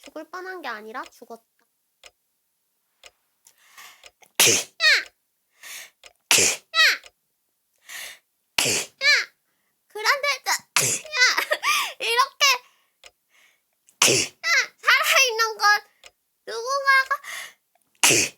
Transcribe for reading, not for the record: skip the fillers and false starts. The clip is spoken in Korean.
죽을 뻔한 게 아니라 죽었다. 개. 개. 개. 그런데 이렇게 개. 살아있는 건 누군가가 개.